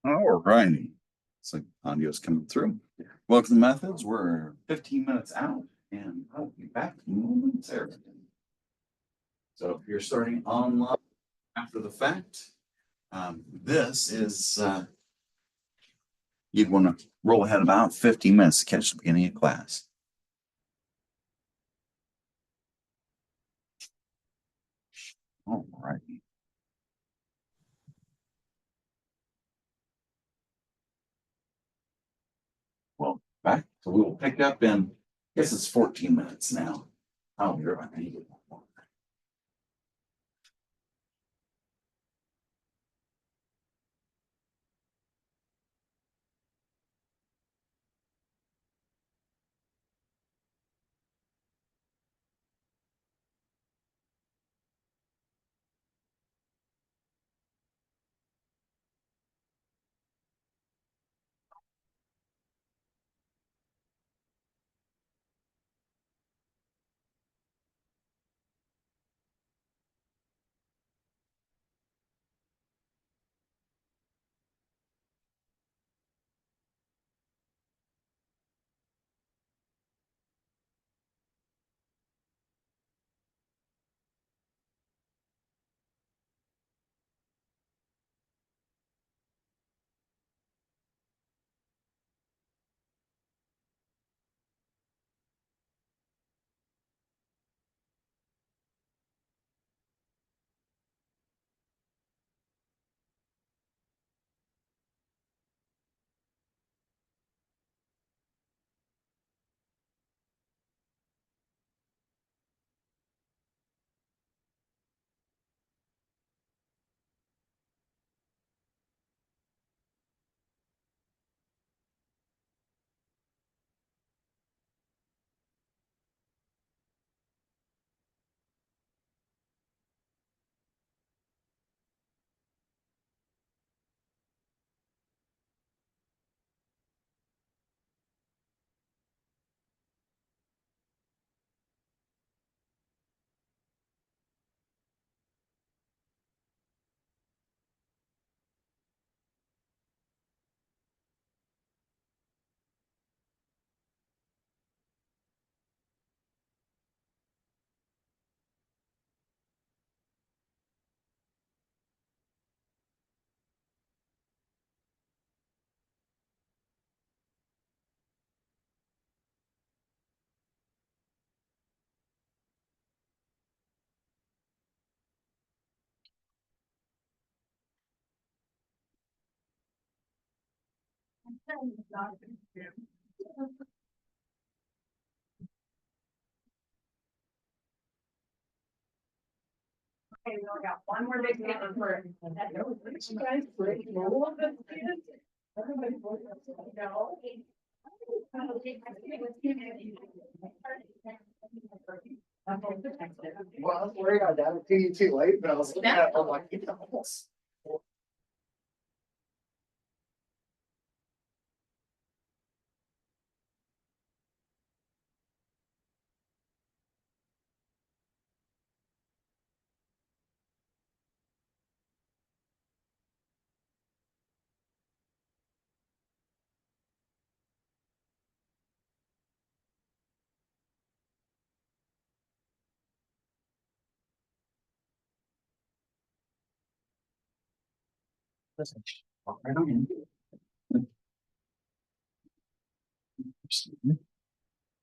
All righty. So audio's coming through. Welcome to Methods. We're 15 minutes out and I'll be back momentarily. So if you're starting online after the fact, this is, you'd want to roll ahead about 15 minutes to catch the beginning of class. All righty. Well, back. So we will pick up in, I guess it's 14 minutes now. Oh, you're right. I need to get more. Okay, we only got one more big family for. Well, I was worried about that. I'd you too late, but I was looking at it, I'm like,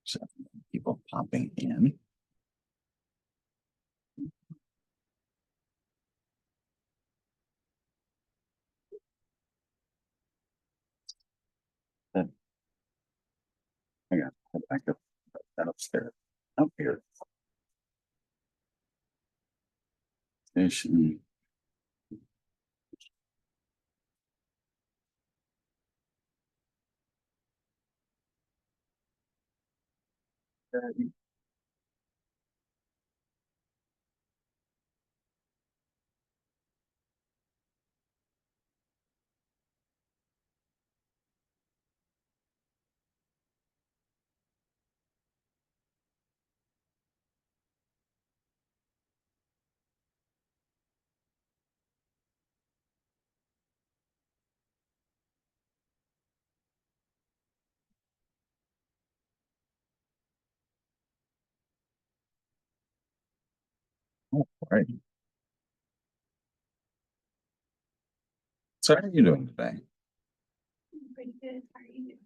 So people popping in. Then I got to back up that upstairs. Up here. Station. All right. So how are you doing today? Pretty good. How are you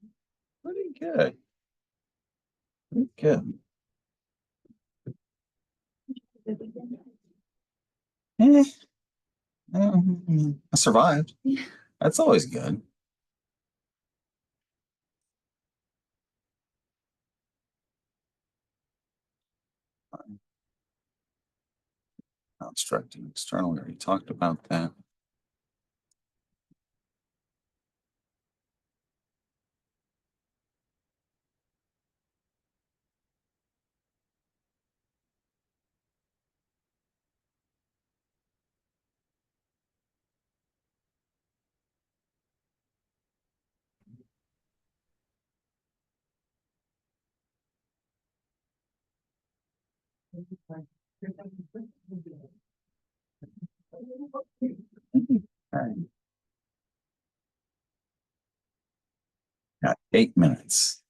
Pretty good. Pretty good. doing? Eh, I survived. That's always good. Obstructing external, we already talked about that. All right. Got 8 minutes.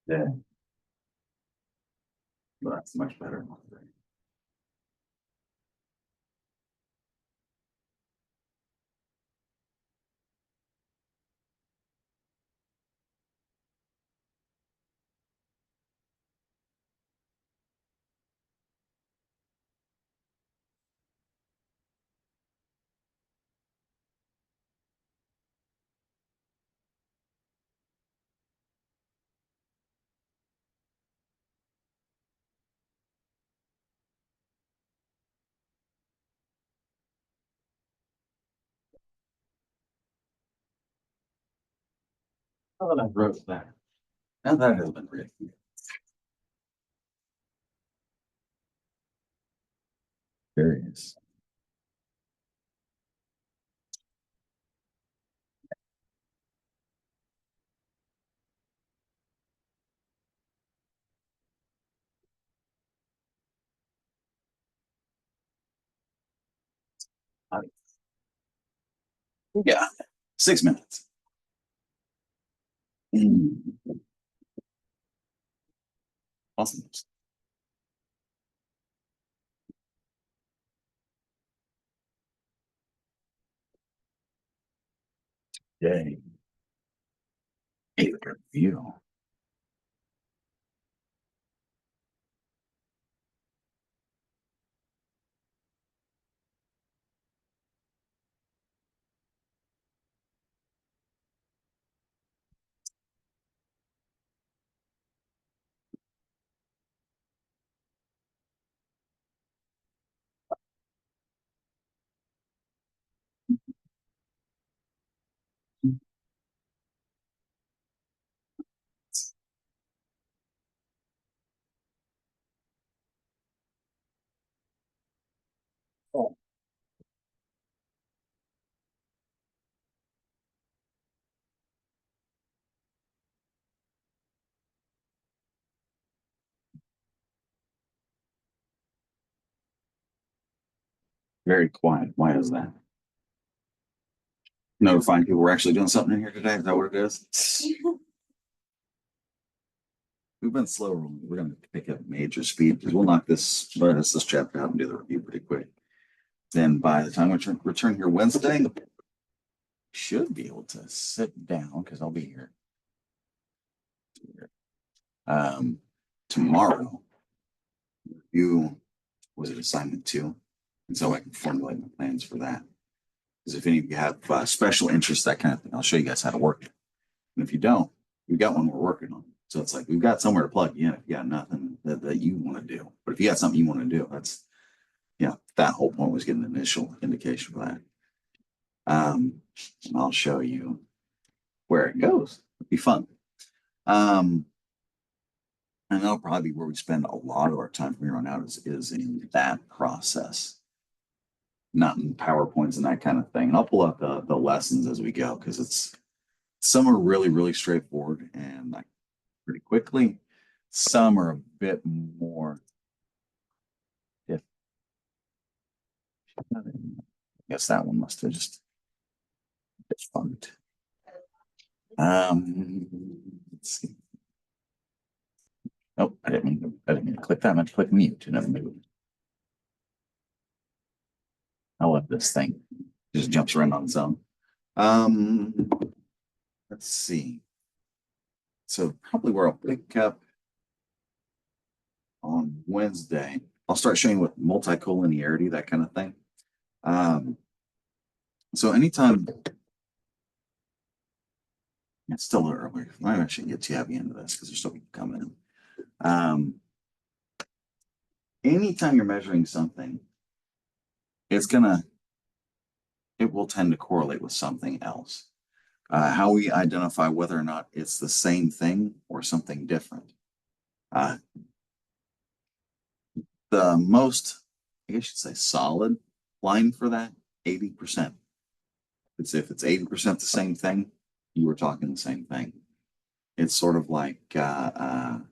Yeah. Well, that's much better. Oh, that wrote that. Now that has been written. Curious. Yeah, 6 minutes. Mm, awesome. Yay. A review. Oh, very quiet. Why is that? Notifying people we're actually doing something in here today. Is that what it is? We've been slow rolling. We're gonna pick up major speed because we'll knock this chapter out and do the review pretty quick. Then by the time we return here Wednesday, should be able to sit down because I'll be here. Um, tomorrow, you was it assignment 2, and so I can formulate my plans for that. Because if any of you have special interests, that kind of thing, I'll show you guys how to work it. And if you don't, we've got one we're working on. So it's like we've got somewhere to plug you in if you got nothing that you want to do. But if you got something you want to do, that's that whole point was getting an initial indication for that. And I'll show you where it goes. It'll be fun. And that'll probably be where we spend a lot of our time from here on out is in that process. not in PowerPoints and that kind of thing. And I'll pull out the lessons as we go because some are really, really straightforward and like pretty quickly. Some are a bit more. I guess that one must have just defunct. Let's see. Oh, I didn't mean to click that. I meant to click mute. Never mind. I love this thing. It just jumps around on its own. Let's see. So probably where I'll pick up on Wednesday, I'll start showing with multicollinearity, that kind of thing. So anytime it's still early, I actually get too heavy into this because there's still people coming in. Anytime you're measuring something, it will tend to correlate with something else. How we identify whether or not it's the same thing or something different. The most, I guess you should say, solid line for that, 80%. If it's 80% the same thing, you were talking the same thing. It's sort of like, what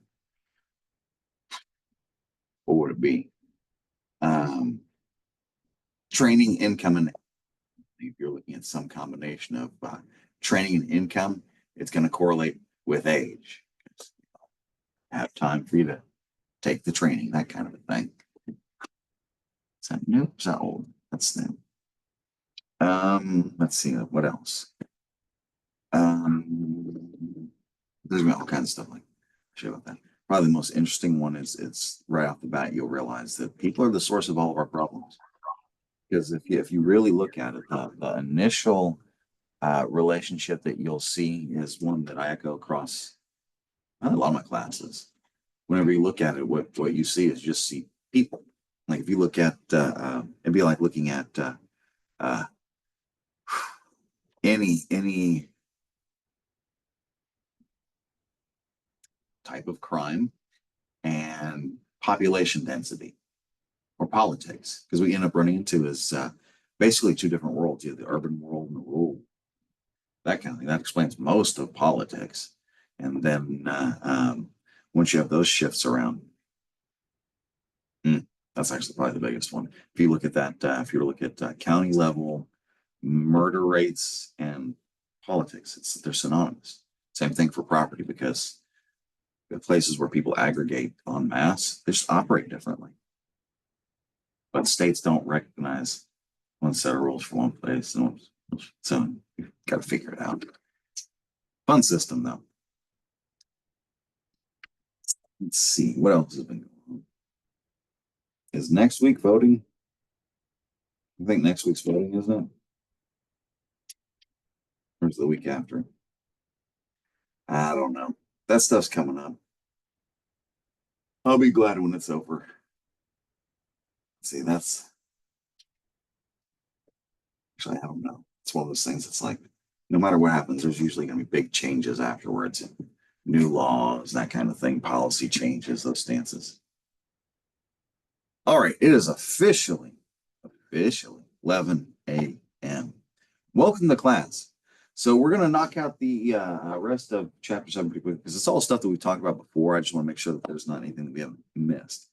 would it be? Training, income, and if you're looking at some combination of training and income, it's going to correlate with age. Have time for you to take the training, that kind of a thing. Is that new? Is that old? That's new. Let's see, what else? There's been all kinds of stuff like shit about that. Probably the most interesting one is it's right off the bat, you'll realize that people are the source of all of our problems. Because if you really look at it, the initial relationship that you'll see is one that I echo across a lot of my classes. Whenever you look at it, what you see is just see people. Like if you look at, it'd be like looking at any type of crime and population density or politics, because we end up running into is basically two different worlds. You have the urban world and the rural. That kind of thing. That explains most of politics. And then once you have those shifts around, that's actually probably the biggest one. If you look at that, if you look at county level murder rates and politics, they're synonymous. Same thing for property, because the places where people aggregate en masse, they just operate differently. But states don't recognize one set of rules for one place, so you've got to figure it out. Fun system though. Let's see what else has been going on. Is next week voting? I think next week's voting, isn't it? Or is it the week after? I don't know. That stuff's coming up. I'll be glad when it's over. See, that's actually, I don't know. It's one of those things that's like, no matter what happens, there's usually going to be big changes afterwards, new laws, that kind of thing, policy changes, those stances. All right, it is officially 11 a.m. Welcome to class. So we're going to knock out the rest of chapter 7 pretty quick because it's all stuff that we've talked about before. I just want to make sure that there's not anything that we haven't missed.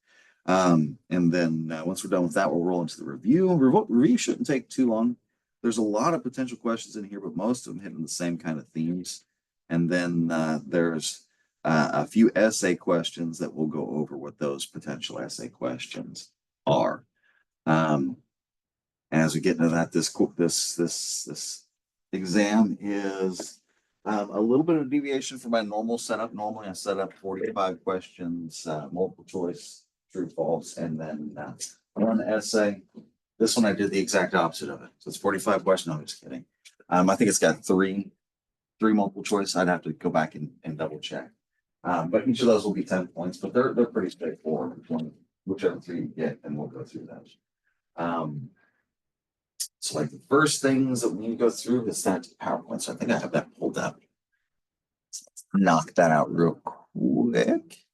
And then once we're done with that, we'll roll into the review. Review shouldn't take too long. There's a lot of potential questions in here, but most of them hit on the same kind of themes. And then there's a few essay questions that we'll go over what those potential essay questions are. And as we get into that, this exam is a little bit of a deviation from my normal setup. Normally I set up 45 questions, multiple choice, true, false, and then one essay. This one I did the exact opposite of it. So it's 45 questions. No, I'm just kidding. I think it's got three multiple choice. I'd have to go back and double check. But each of those will be 10 points, but they're pretty straightforward. Whichever three you get, and we'll go through those. So like the first things that we need to go through is that PowerPoint. So I think I have that pulled up. Let's knock that out real quick.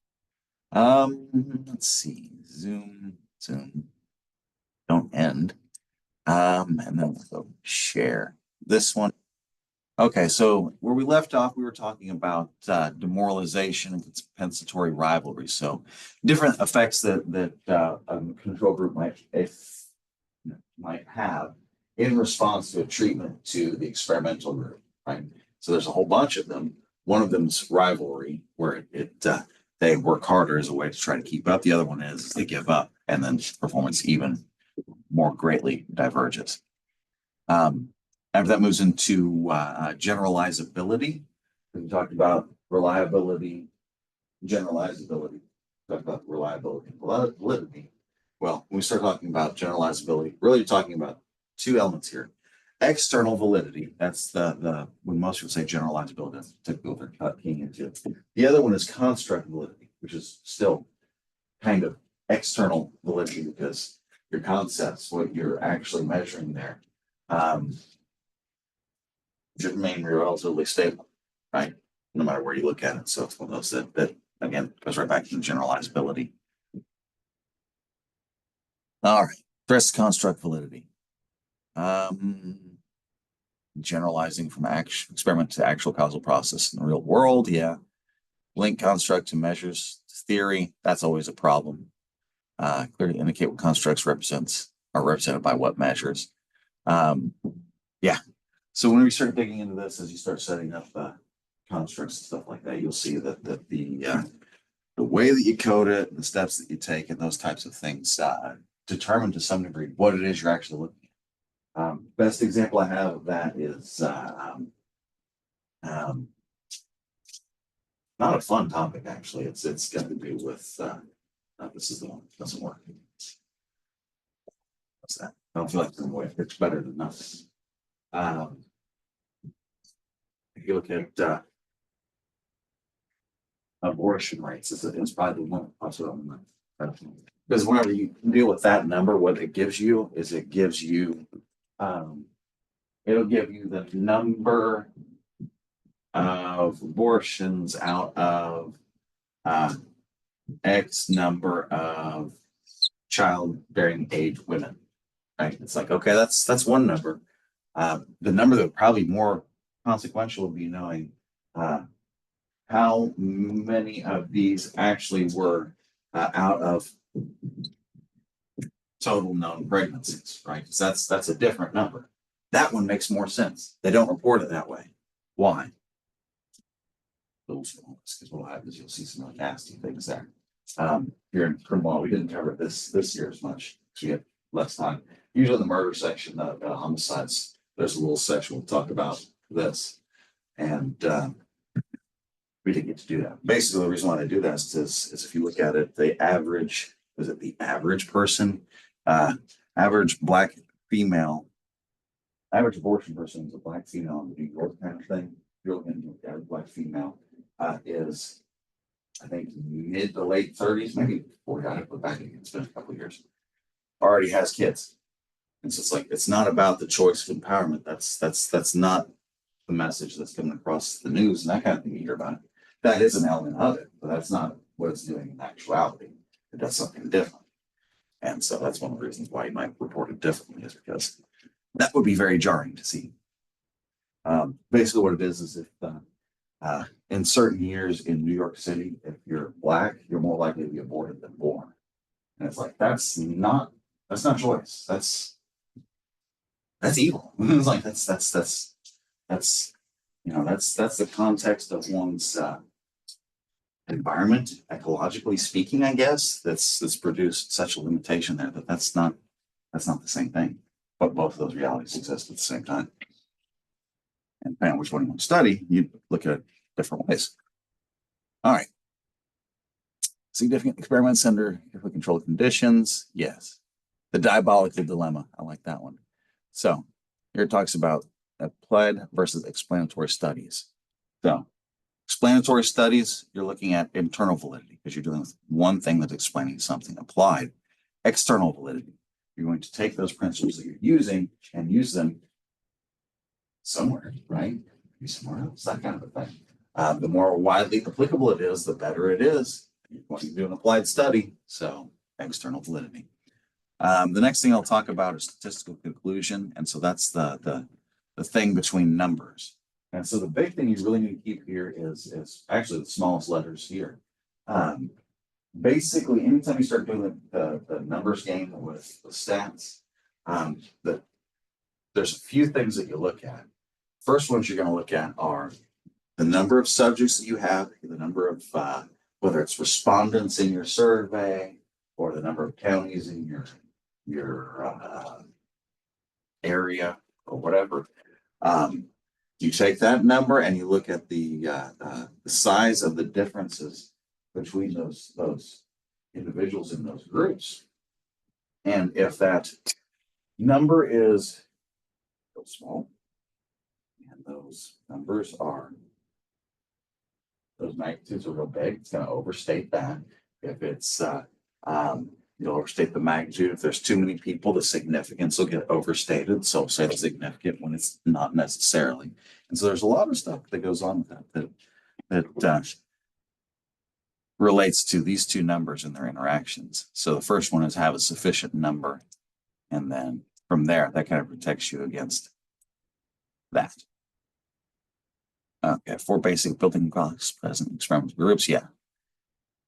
Let's see. Zoom. Don't end. And then we'll go share this one. Okay, so where we left off, we were talking about demoralization and compensatory rivalry. So different effects that a control group might have in response to a treatment to the experimental group, right? So there's a whole bunch of them. One of them is rivalry, where they work harder as a way to try to keep up. The other one is they give up, and then performance even more greatly diverges. After that moves into generalizability. We talked about reliability, generalizability, talked about reliability and validity. Well, when we start talking about generalizability, really talking about two elements here. External validity, that's the when most people say generalizability, that's typically what they're keying into. The other one is construct validity, which is still kind of external validity because your concepts, what you're actually measuring there, should remain relatively stable, right? No matter where you look at it. So it's one of those that again goes right back to generalizability. All right, stress construct validity. Generalizing from experiment to actual causal process in the real world, yeah. Link construct to measures theory, that's always a problem. Clearly indicate what constructs are represented by what measures. Yeah. So when we start digging into this, as you start setting up constructs and stuff like that, you'll see that the way that you code it, the steps that you take, and those types of things determine to some degree what it is you're actually looking at. Best example I have of that is not a fun topic actually. It's got to do with this is the one that doesn't work. What's that? I don't feel like it's better than nothing. If you look at abortion rates, it's probably the one also because whenever you deal with that number, what it gives you is it'll give you the number of abortions out of X number of childbearing age women, right? It's like, okay, that's one number. The number that would probably more consequential would be knowing how many of these actually were out of total known pregnancies, right? Because that's a different number. That one makes more sense. They don't report it that way. Why? Because what will happen is you'll see some really nasty things there. Here in criminal law, we didn't cover this year as much because we had less time. Usually in the murder section, the homicides, there's a little section we'll talk about this. And we didn't get to do that. Basically, the reason why they do that is if you look at it, the average person, average black female, average abortion person is a black female in the New York kind of thing. You're looking at a black female is, I think, mid to late 30s, maybe 40. I have to put back in. It's been a couple of years. Already has kids. And so it's like, it's not about the choice of empowerment. That's not the message that's coming across the news and that kind of thing you hear about it. That is an element of it, but that's not what it's doing in actuality. It does something different. And so that's one of the reasons why you might report it differently, is because that would be very jarring to see. Basically what it is if in certain years in New York City, if you're black, you're more likely to be aborted than born. And it's like, that's not choice. That's evil. It's like, that's the context of one's environment, ecologically speaking, I guess, that's produced such a limitation there that's not the same thing. But both of those realities exist at the same time. And depending on which one you want to study, you look at it different ways. All right. Significant experiments under carefully controlled conditions. Yes. The diabolical dilemma. I like that one. So here it talks about applied versus explanatory studies. So explanatory studies, you're looking at internal validity because you're dealing with one thing that's explaining something. Applied external validity. You're going to take those principles that you're using and use them somewhere, right? Maybe somewhere else, that kind of a thing. The more widely applicable it is, the better it is. You're going to do an applied study, so external validity. The next thing I'll talk about is statistical conclusion. And so that's the thing between numbers. And so the big thing you really need to keep here is actually the smallest letters here. Basically, anytime you start doing the numbers game with the stats, there's a few things that you look at. First ones you're going to look at are the number of subjects that you have, the number of whether it's respondents in your survey or the number of counties in your area or whatever. You take that number and you look at the size of the differences between those individuals in those groups. And if that number is so small, and those numbers are, those magnitudes are real big, it's going to overstate that. If it's, you'll overstate the magnitude. If there's too many people, the significance will get overstated. So say it's significant when it's not necessarily. And so there's a lot of stuff that goes on with that relates to these two numbers and their interactions. So the first one is have a sufficient number. And then from there, that kind of protects you against that. Okay, 4 basic building blocks, present experimental groups. Yeah.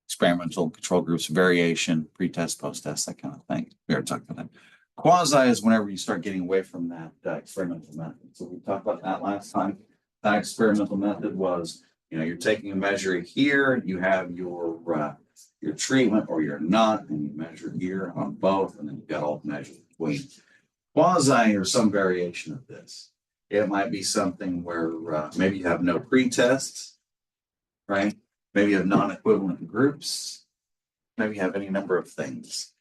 Experimental control groups, variation, pre-test, post-test, that kind of thing. We already talked about that. Quasi is whenever you start getting away from that experimental method. So we talked about that last time. That experimental method was, you're taking a measure here, you have your treatment or you're not, and you measure here on both, and then you've got all the measures between. Quasi or some variation of this. It might be something where maybe you have no pre-tests, right? Maybe you have non-equivalent groups. Maybe you have any number of things.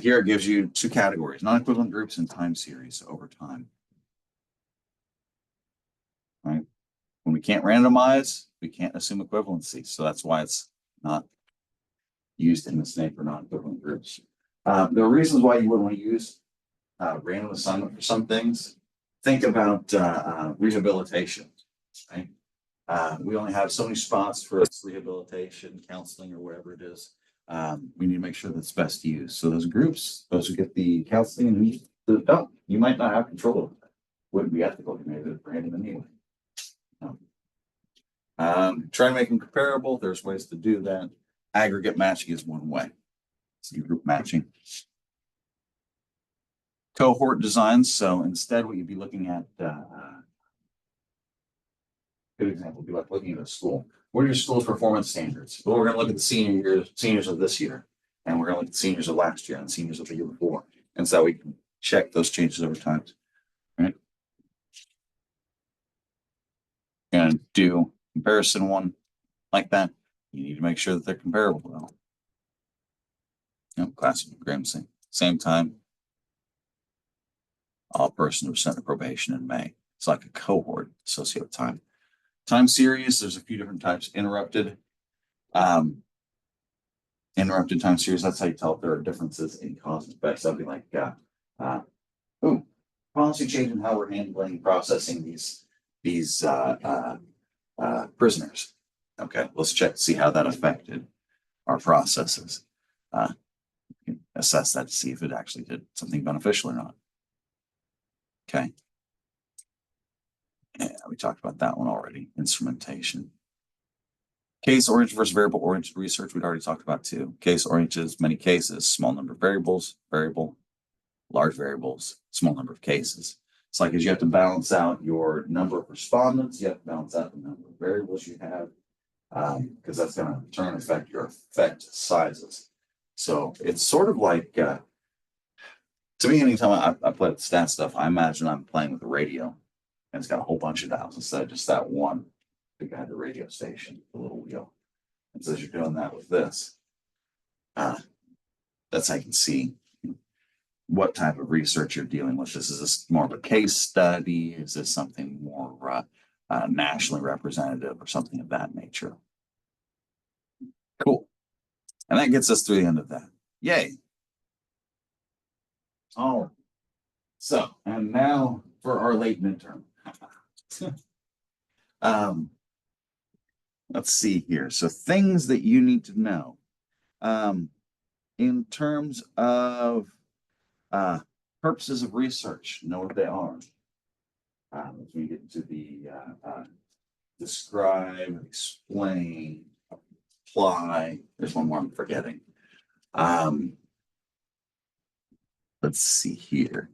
Here it gives you 2 categories, non-equivalent groups and time series over time. Right? When we can't randomize, we can't assume equivalency. So that's why it's not used in the SNAP for non-equivalent groups. There are reasons why you wouldn't want to use random assignment for some things. Think about rehabilitation, right? We only have so many spots for rehabilitation, counseling, or whatever it is. We need to make sure that's best used. So those groups, those who get the counseling and who don't, you might not have control of that. Wouldn't be ethical. You made it random anyway. Try to make them comparable. There's ways to do that. Aggregate matching is one way. So group matching. Cohort designs. So instead, what you'd be looking at, good example would be like looking at a school. What are your school's performance standards? Well, we're going to look at the seniors of this year, and we're going to look at the seniors of last year and seniors of the year before. And so we can check those changes over time. Right? And do comparison one like that. You need to make sure that they're comparable. Classical Grimsey. Same time. All persons were sent to probation in May. It's like a cohort associated with time. Time series, there's a few different types. Interrupted time series, that's how you tell if there are differences in cause and effect. Something like policy change in how we're handling processing these prisoners. Okay, let's check to see how that affected our processes. You can assess that to see if it actually did something beneficial or not. Okay. Yeah, we talked about that one already. Instrumentation. Case-oriented versus variable-oriented research, we'd already talked about too. Case-oriented is many cases, small number of variables, variable, large variables, small number of cases. It's like as you have to balance out your number of respondents, you have to balance out the number of variables you have, because that's going to in turn affect your effect sizes. So it's sort of like, to me, anytime I play with stat stuff, I imagine I'm playing with the radio. And it's got a whole bunch of dials instead of just that one big guy, the radio station, the little wheel. And so as you're doing that with this, that's how you can see what type of research you're dealing with. Is this more of a case study? Is this something more nationally representative or something of that nature? Cool. And that gets us through the end of that. Yay. Oh, so, and now for our late midterm. Let's see here. So things that you need to know. In terms of Purposes of research, know what they are. As we get into the describe, explain, apply. There's one more I'm forgetting. Let's see here.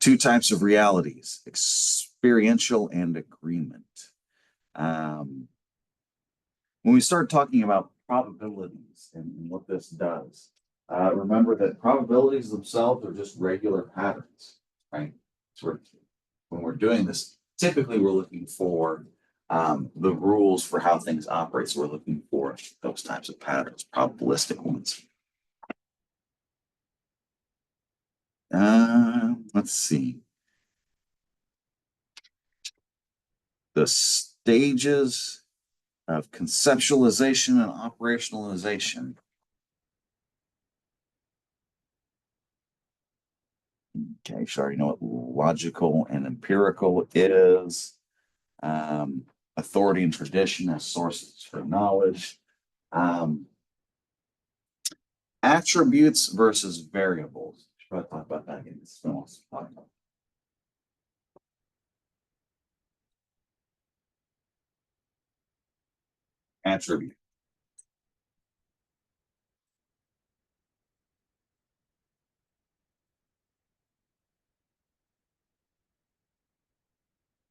Two types of realities, experiential and agreement. When we start talking about probabilities and what this does, remember that probabilities themselves are just regular patterns, right? So when we're doing this, typically we're looking for the rules for how things operate. So we're looking for those types of patterns, probabilistic ones. Let's see. The stages of conceptualization and operationalization. Okay, so I already know what logical and empirical is. Authority and tradition as sources for knowledge. Attributes versus variables. Should probably talk about that again. It's been a while since we talked about. Attribute.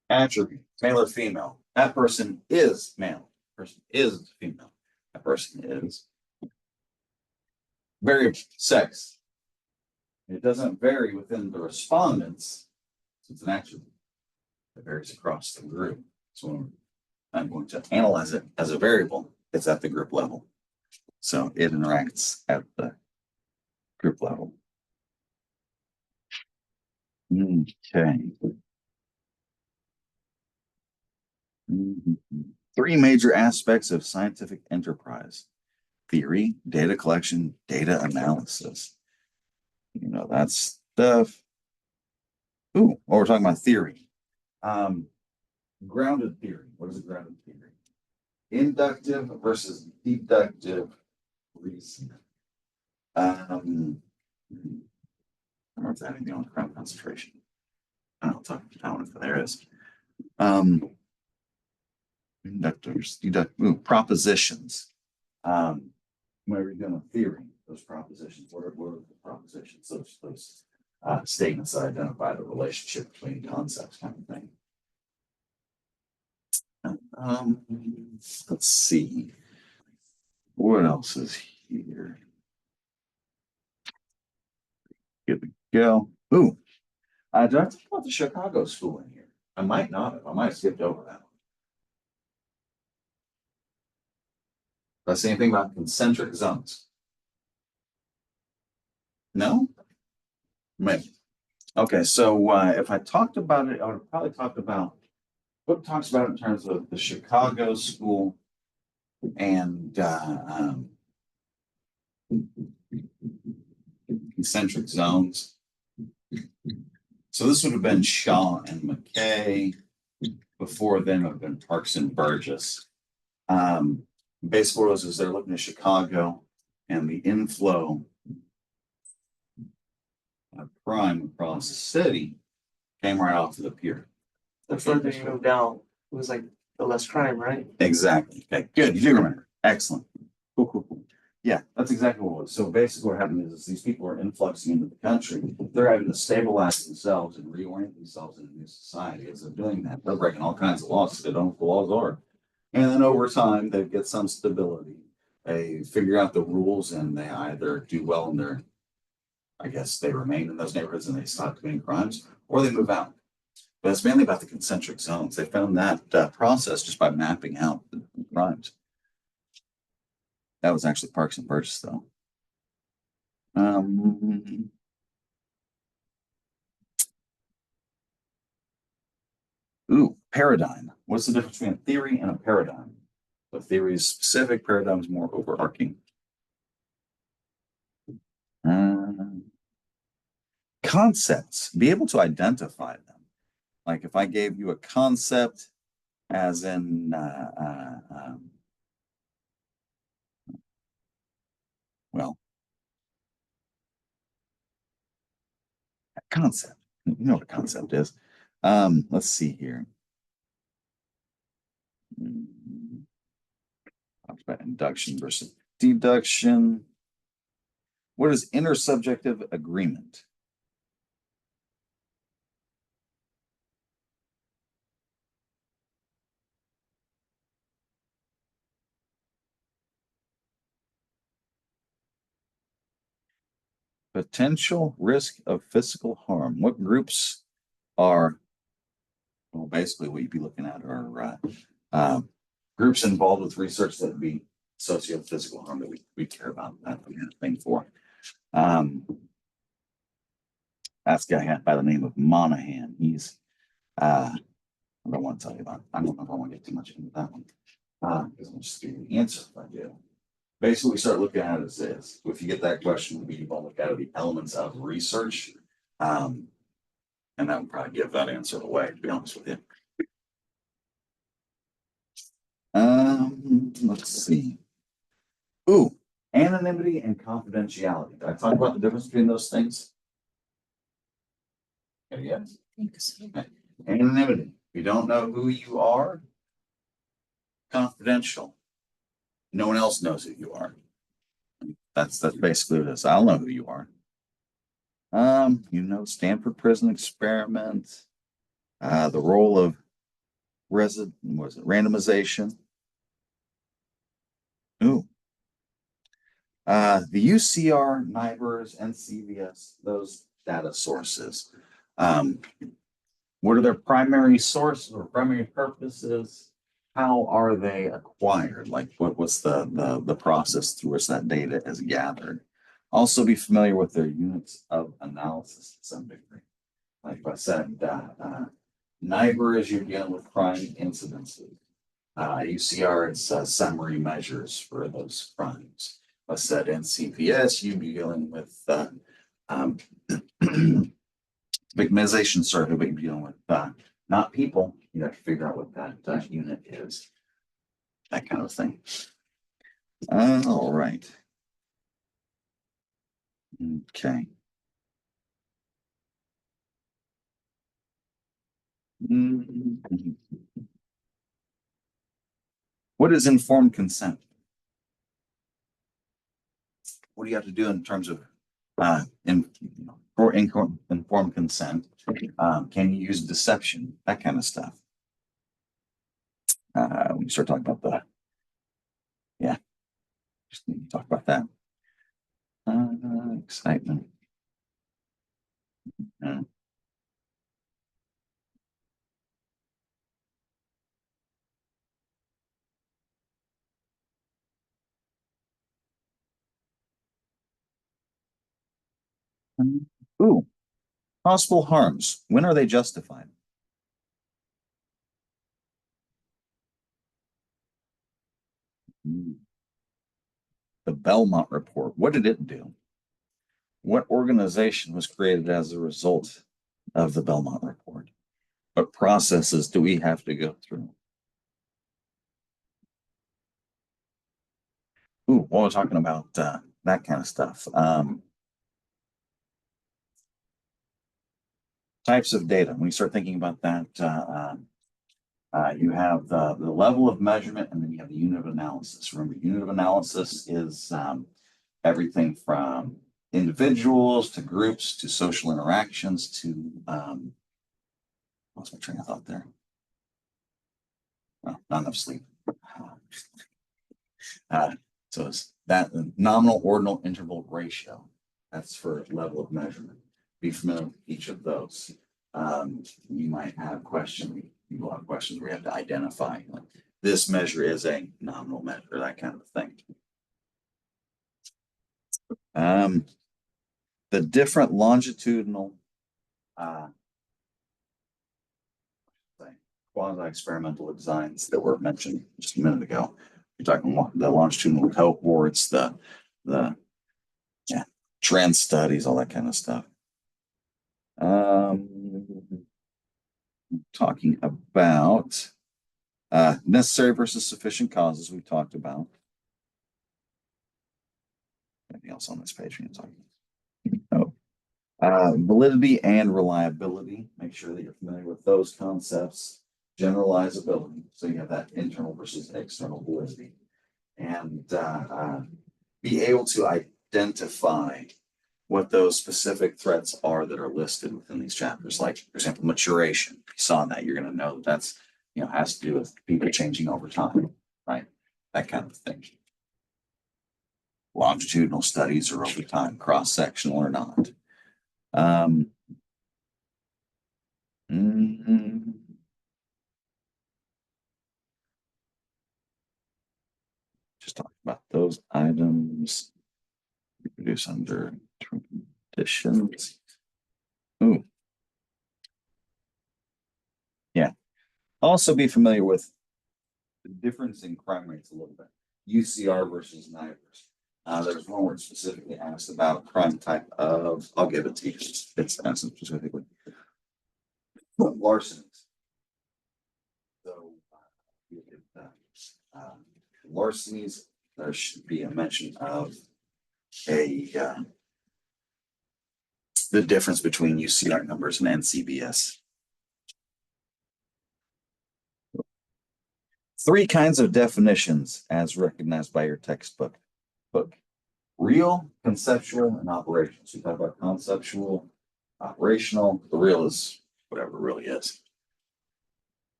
Attribute, male or female. That person is male. Person is female. That person is. Variable, sex. It doesn't vary within the respondents. So it's an attribute that varies across the group. So when I'm going to analyze it as a variable, it's at the group level. So it interacts at the group level. Okay. Three major aspects of scientific enterprise: theory, data collection, data analysis. You know, that's stuff. Ooh, well, we're talking about theory. Grounded theory. What is a grounded theory? Inductive versus deductive reasoning. I don't know if that anything on crowd concentration. I don't know if there is. Inductors, propositions. Whenever you're doing a theory, those propositions, what are the propositions? Those statements that identify the relationship between concepts, kind of thing. Let's see. What else is here? Good to go. Ooh, did I talk about the Chicago school in here? I might not have. I might have skipped over that one. Did I say anything about concentric zones? No? Maybe. Okay, so if I talked about it, I would have probably talked about what talks about it in terms of the Chicago school and concentric zones. So this would have been Shaw and McKay. Before then, it would have been Parks and Burgess. Basically, is they're looking at Chicago and the inflow of crime across the city came right off of the pier. The further you move down, it was like the less crime, right? Exactly. Okay, good. You do remember. Excellent. Cool. Yeah, that's exactly what it was. So basically what happened is these people are influxing into the country. They're having to stabilize themselves and reorient themselves in a new society. As they're doing that, they're breaking all kinds of laws. They don't know what the laws are. And then over time, they get some stability. They figure out the rules and they either do well in their, I guess they remain in those neighborhoods and they stop committing crimes, or they move out. But it's mainly about the concentric zones. They found that process just by mapping out the crimes. That was actually Parks and Burgess, though. Paradigm. What's the difference between a theory and a paradigm? The theory is specific, paradigm is more overarching. Concepts, be able to identify them. Like if I gave you a concept as in, well, concept. You know what a concept is. Let's see here. Talked about induction versus deduction. What is intersubjective agreement? Potential risk of physical harm. What groups are, well, basically what you'd be looking at are groups involved with research that would be socio-physical harm that we care about that kind of thing for. That's a guy by the name of Monahan. He's, I don't want to tell you about, I don't know if I want to get too much into that one. Because I'll just give you the answer if I do. Basically, we start looking at it as this. If you get that question, we look at the elements of research. And that would probably give that answer away, to be honest with you. Let's see. Ooh, anonymity and confidentiality. Did I talk about the difference between those things? Yes. Okay. Anonymity. We don't know who you are. Confidential. No one else knows who you are. That's basically what it is. I don't know who you are. Stanford prison experiment, the role of randomization. Ooh. The UCR, NIBRS, and CVS, those data sources. What are their primary sources or primary purposes? How are they acquired? Like what's the process through which that data is gathered? Also be familiar with their units of analysis to some degree. Like I said, NIBRS, you're dealing with crime incidences. UCR, it's summary measures for those crimes. I said NCPS, you'd be dealing with victimization survey, but you're dealing with not people. You have to figure out what that unit is. That kind of thing. All right. Okay. What is informed consent? What do you have to do in terms of informed consent? Can you use deception? That kind of stuff. When you start talking about just need to talk about that. Excitement. Ooh, possible harms. When are they justified? The Belmont Report. What did it do? What organization was created as a result of the Belmont Report? What processes do we have to go through? Ooh, while we're talking about that kind of stuff. Types of data. When you start thinking about that, you have the level of measurement, and then you have the unit of analysis. Remember, unit of analysis is everything from individuals to groups to social interactions to what's my train of thought there? Well, not enough sleep. So it's that nominal ordinal interval ratio. That's for level of measurement. Be familiar with each of those. You might have questions. People have questions where you have to identify like this measure is a nominal measure, that kind of thing. The different longitudinal quasi-experimental designs that were mentioned just a minute ago. You're talking the longitudinal cohorts, the trend studies, all that kind of stuff. Talking about necessary versus sufficient causes we've talked about. Anything else on this page? Oh. Validity and reliability. Make sure that you're familiar with those concepts. Generalizability. So you have that internal versus external validity. And be able to identify what those specific threats are that are listed within these chapters. Like, for example, maturation. If you saw that, you're going to know that that's, has to do with people changing over time, right? That kind of thing. Longitudinal studies are over time, cross-sectional or not. Mm, just talking about those items. Reproduce under conditions. Ooh. Yeah. Also be familiar with the difference in crime rates a little bit. UCR versus NIBRS. There's one word specifically asked about crime type of, I'll give it to you. It's asked specifically. Larcenies. So, larcenies, there should be a mention of the difference between UCR numbers and NCBS. 3 kinds of definitions as recognized by your textbook. Real, conceptual, and operational. So you talk about conceptual, operational. The real is whatever it really is.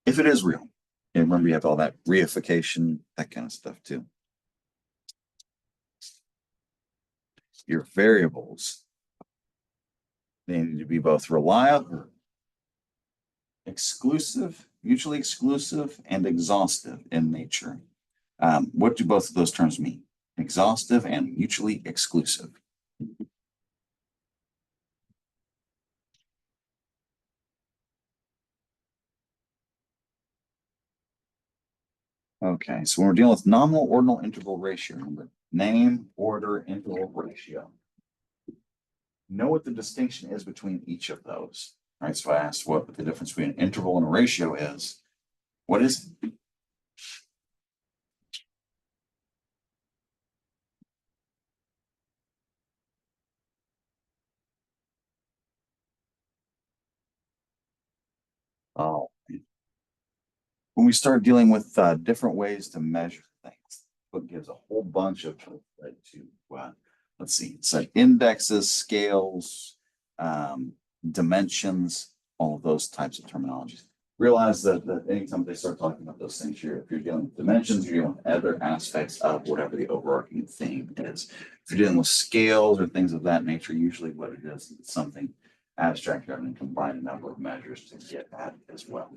If it is real, and remember you have all that reification, that kind of stuff too. Your variables, they need to be both reliable, exclusive, mutually exclusive, and exhaustive in nature. What do both of those terms mean? Exhaustive and mutually exclusive. Okay, so when we're dealing with nominal ordinal interval ratio, remember, name, order, interval, ratio. Know what the distinction is between each of those. All right, so I asked what the difference between an interval and a ratio is. What is it? Oh, when we start dealing with different ways to measure things, it gives a whole bunch of let's see, it's like indexes, scales, dimensions, all of those types of terminologies. Realize that anytime they start talking about those things, if you're dealing with dimensions, you're dealing with other aspects of whatever the overarching theme is. If you're dealing with scales or things of that nature, usually what it is something abstract rather than combine a number of measures to get at it as well.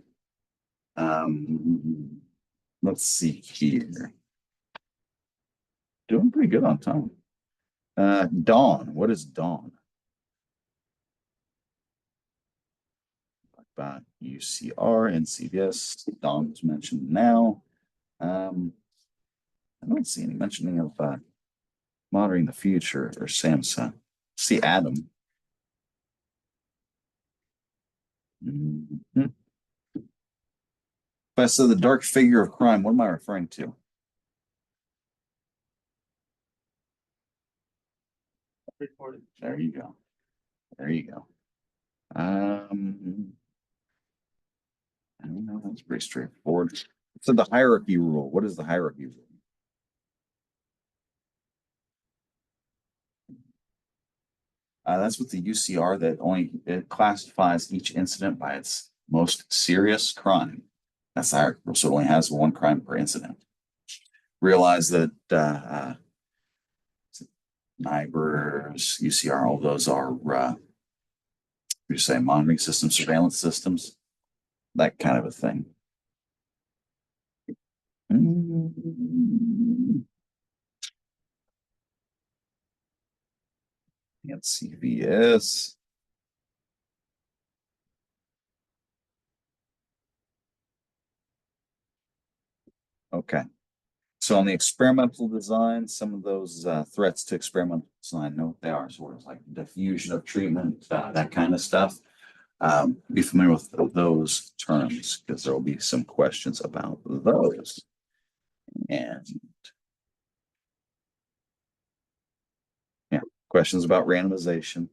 Let's see here. Doing pretty good on time. Dawn. What is dawn? About UCR and CBS. Dawn was mentioned now. I don't see any mentioning of monitoring the future or SAMHSA. See Adam. If I said the dark figure of crime, what am I referring to? There you go. There you go. I don't know. That's pretty straightforward. So the hierarchy rule. What is the hierarchy rule? That's with the UCR that it classifies each incident by its most serious crime. That's the hierarchy rule. So it only has 1 crime per incident. Realize that NIBRS, UCR, all those are you say monitoring systems, surveillance systems, that kind of a thing. And CVS. Okay. So on the experimental design, some of those threats to experimental design, know what they are, sort of like diffusion of treatment, that kind of stuff. Be familiar with those terms because there will be some questions about those. And yeah, questions about randomization.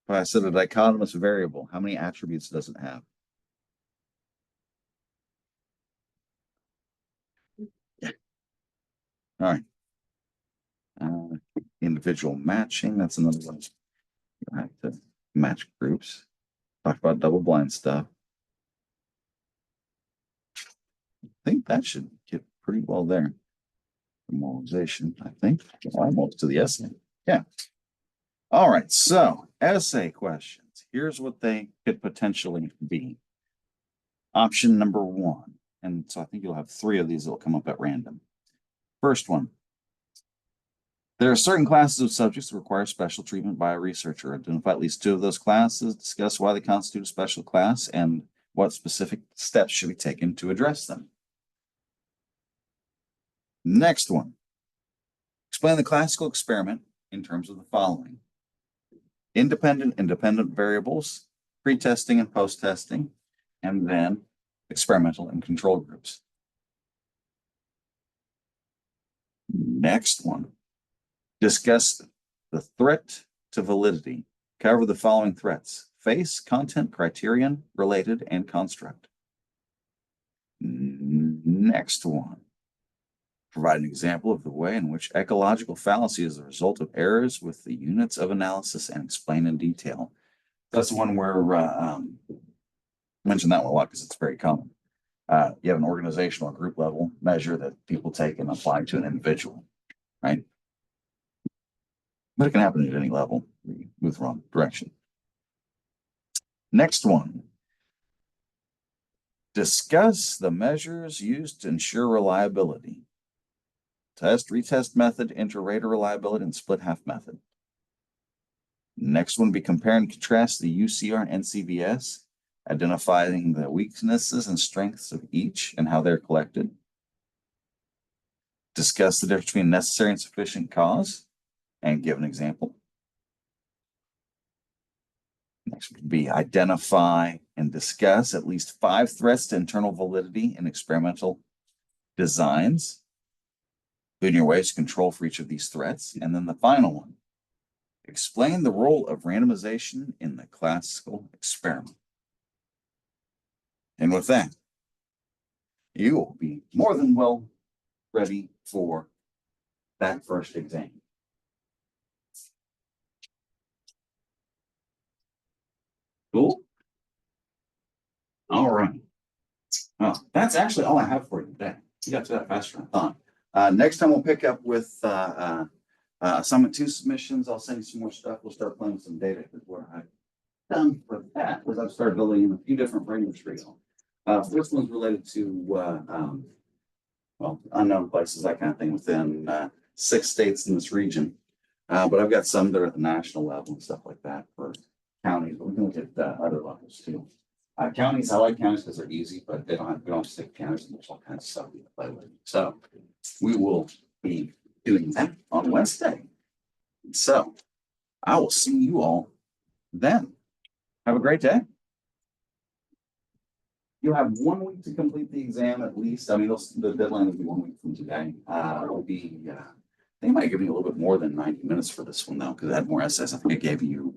If I said a dichotomous variable, how many attributes does it have? All right. Individual matching, that's another one. You have to match groups. Talk about double blind stuff. I think that should get pretty well there. Normalization, I think. Almost to the essay. Yeah. All right. So essay questions. Here's what they could potentially be. Option number one. And so I think you'll have three of these that will come up at random. First one. There are certain classes of subjects that require special treatment by a researcher. Identify at least two of those classes, discuss why they constitute a special class, and what specific steps should be taken to address them. Next one. Explain the classical experiment in terms of the following. Independent variables, pre-testing and post-testing, and then experimental and control groups. Next one. Discuss the threat to validity. Cover the following threats: face, content, criterion, related, and construct. Next one. Provide an example of the way in which ecological fallacy is the result of errors with the units of analysis and explain in detail. That's the one where I mentioned that one a lot because it's very common. You have an organizational or group level measure that people take and apply to an individual, right? But it can happen at any level. We move the wrong direction. Next one. Discuss the measures used to ensure reliability. Test, retest method, inter-rater reliability, and split half method. Next one, be compare and contrast the UCR and NCVS, identifying the weaknesses and strengths of each and how they're collected. Discuss the difference between necessary and sufficient cause and give an example. Next would be identify and discuss at least 5 threats to internal validity in experimental designs, including your ways to control for each of these threats. And then the final one, explain the role of randomization in the classical experiment. And with that, you will be more than well ready for that first exam. Cool. All right. Well, that's actually all I have for you today. You got to that faster than I thought. Next time we'll pick up with assignment 2 submissions. I'll send you some more stuff. We'll start playing with some data because what I've done for that was I've started building in a few different frameworks for you. First one's related to well, unknown places, that kind of thing within 6 states in this region. But I've got some that are at the national level and stuff like that for counties, but we can look at other levels too. Counties, I like counties because they're easy, but we don't stick counties and there's all kinds of stuff we can play with. So we will be doing that on Wednesday. So I will see you all then. Have a great day. You'll have 1 week to complete the exam at least. I mean, the deadline will be 1 week from today. It'll be, they might give me a little bit more than 90 minutes for this one though, because I had more essays. I think I gave you,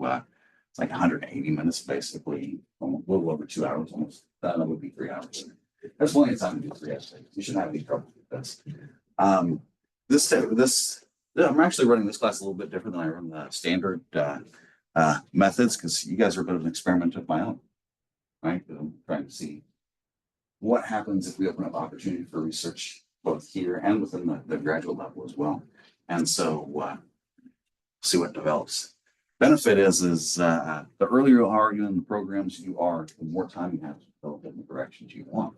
it's like 180 minutes basically, a little over 2 hours almost. That would be 3 hours. There's plenty of time to do 3 essays. You shouldn't have any trouble with this. I'm actually running this class a little bit different than I run the standard methods because you guys are a bit of an experiment of my own, right? I'm trying to see what happens if we open up opportunity for research both here and within the graduate level as well. And so see what develops. Benefit is the earlier you are in the programs you are, the more time you have to develop in the directions you want.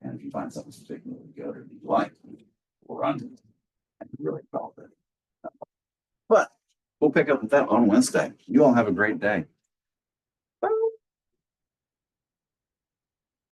And if you find something particularly good or you like, we'll run it and really develop it. But we'll pick up with that on Wednesday. You all have a great day.